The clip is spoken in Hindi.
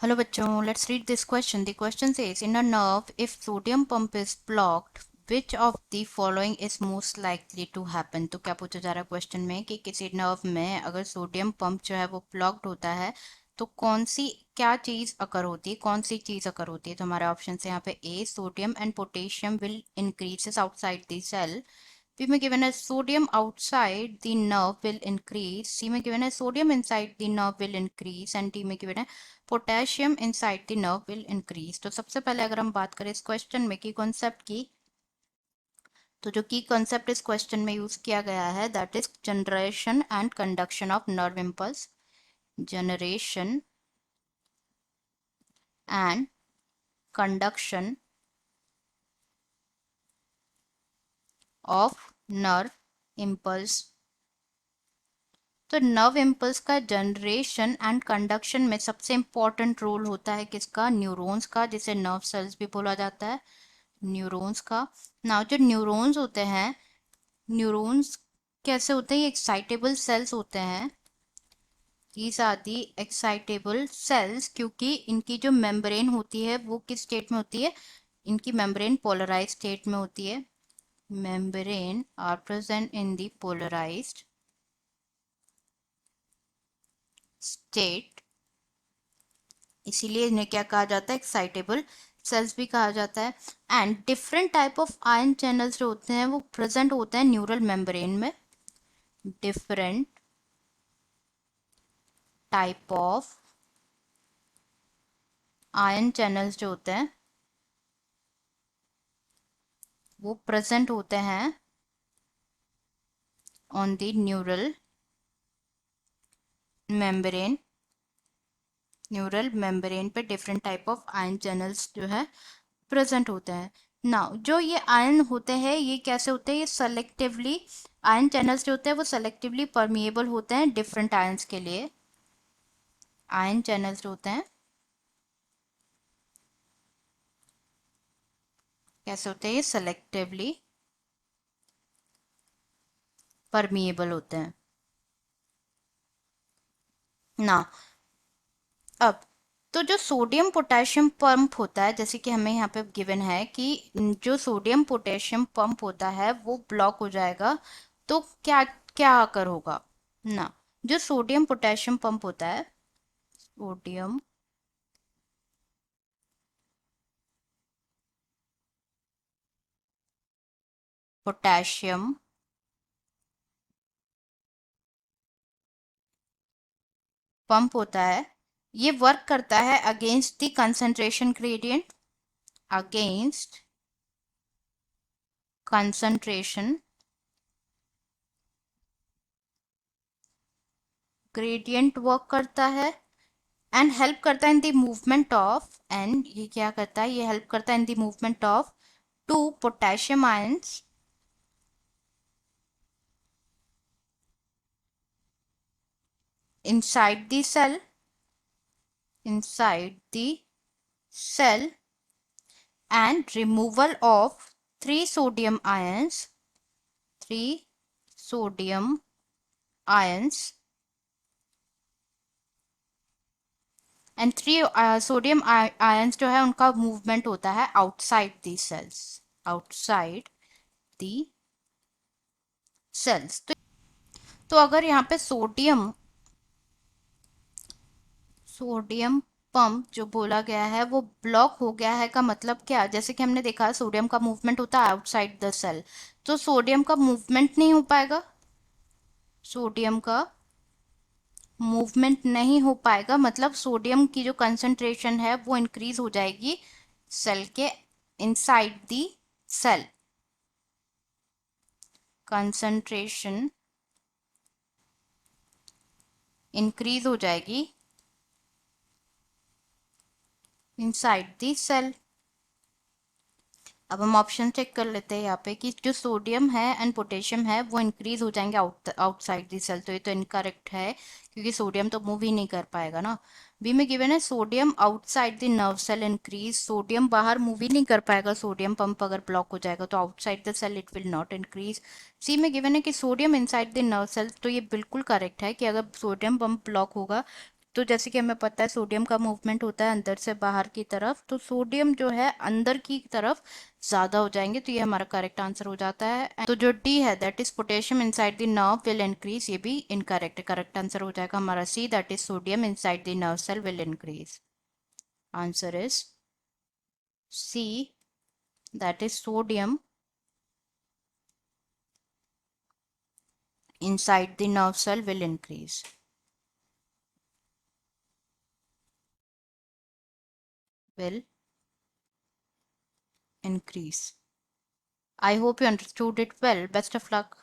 Hello bachchon, let's read this question. The question says, in a nerve, if sodium pump is blocked, which of the following is most likely to happen? तो क्या पूछा जा रहा है क्वेश्चन में कि किसी नर्व में अगर सोडियम पंप जो है वो ब्लॉक्ड होता है तो कौन सी क्या चीज अकर होती है, कौन सी चीज अकर होती है? तो हमारे ऑप्शन है यहाँ पे A, sodium and potassium will increases outside the cell. B में given as sodium outside the nerve will increase. C में given as sodium inside the nerve will increase. And D में given है potassium inside the nerve will increase. तो सबसे पहले अगर हम बात करें इस क्वेश्चन में की कॉन्सेप्ट की, तो जो की कॉन्सेप्ट इस क्वेश्चन में यूज किया गया है that is generation and conduction of nerve impulse. Generation and conduction of nerve impulse. तो नर्व इम्पल्स का जनरेशन एंड कंडक्शन में सबसे इंपॉर्टेंट रोल होता है किसका? न्यूरॉन्स का, जिसे नर्व सेल्स भी बोला जाता है, न्यूरॉन्स का. नाउ जो न्यूरॉन्स होते हैं, न्यूरॉन्स कैसे होते हैं? ये एक्साइटेबल सेल्स होते हैं. these are the excitable cells, क्योंकि इनकी जो मेम्ब्रेन होती है वो किस स्टेट में होती है? इनकी मेम्ब्रेन पोलराइज स्टेट में होती है. Membrane are present in the polarised state, इसीलिए इन्हें क्या कहा जाता है? एक्साइटेबल सेल्स भी कहा जाता है. And different type of ion channels जो होते हैं वो प्रेजेंट होते हैं न्यूरल मेम्ब्रेन में. Different type of ion channels जो होते हैं वो प्रेजेंट होते हैं on the neural membrane. Neural membrane पे different type of ion channels जो है प्रेजेंट होते हैं. नाउ जो ये आयन होते हैं ये कैसे होते हैं? ये सेलेक्टिवली, आयन चैनल्स जो होते हैं वो सेलेक्टिवली परमिएबल होते हैं डिफरेंट आयंस के लिए. आयन चैनल्स जो होते हैं कैसे होते हैं? ये सेलेक्टिवली परमिएबल होते हैं. ना अब तो जो सोडियम पोटेशियम पंप होता है, जैसे कि हमें यहाँ पे गिवन है कि जो सोडियम पोटेशियम पंप होता है वो ब्लॉक हो जाएगा, तो क्या क्या आकर होगा ना? जो सोडियम पोटेशियम पंप होता है, सोडियम पोटेशियम पंप होता है, ये वर्क करता है against the concentration gradient, against concentration gradient work करता है. एंड हेल्प करता है in the movement of, and ये क्या करता है? ये हेल्प करता है in the movement of two potassium ions inside the cell, inside the cell, and removal of three sodium ions, three sodium ions, and three sodium ions जो है उनका मूवमेंट होता है outside the cells, outside the cells. तो अगर यहाँ पे सोडियम सोडियम पंप जो बोला गया है वो ब्लॉक हो गया है का मतलब क्या? जैसे कि हमने देखा सोडियम का मूवमेंट होता है आउटसाइड द सेल, तो सोडियम का मूवमेंट नहीं हो पाएगा. सोडियम का मूवमेंट नहीं हो पाएगा मतलब सोडियम की जो कंसंट्रेशन है वो इंक्रीज हो जाएगी सेल के inside the cell. Concentration increase हो जाएगी इनसाइड द सेल. अब हम ऑप्शन चेक कर लेते हैं यहाँ पे कि जो सोडियम है एंड पोटेशियम है वो इंक्रीज हो जाएंगे आउटसाइड द सेल, तो ये तो इनकरेक्ट है क्योंकि सोडियम तो मूव ही नहीं कर पाएगा ना. बी में गिवन है sodium outside the nerve cell increase, sodium बाहर मूव ही नहीं कर पाएगा, सोडियम पंप अगर ब्लॉक हो जाएगा तो outside the cell it will not increase. C में गिवन है कि sodium inside the nerve cell, तो ये बिल्कुल करेक्ट है कि अगर सोडियम पंप ब्लॉक होगा तो जैसे कि हमें पता है सोडियम का मूवमेंट होता है अंदर से बाहर की तरफ, तो सोडियम जो है अंदर की तरफ ज्यादा हो जाएंगे, तो ये हमारा करेक्ट आंसर हो जाता है। तो जो डी है that is potassium inside the nerve will increase, ये भी इनकरेक्ट, करेक्ट आंसर हो जाएगा हमारा C that is sodium inside the nerve cell will increase. Answer is C that is sodium inside the nerve cell will increase. Will increase. I hope you understood it well. Best of luck.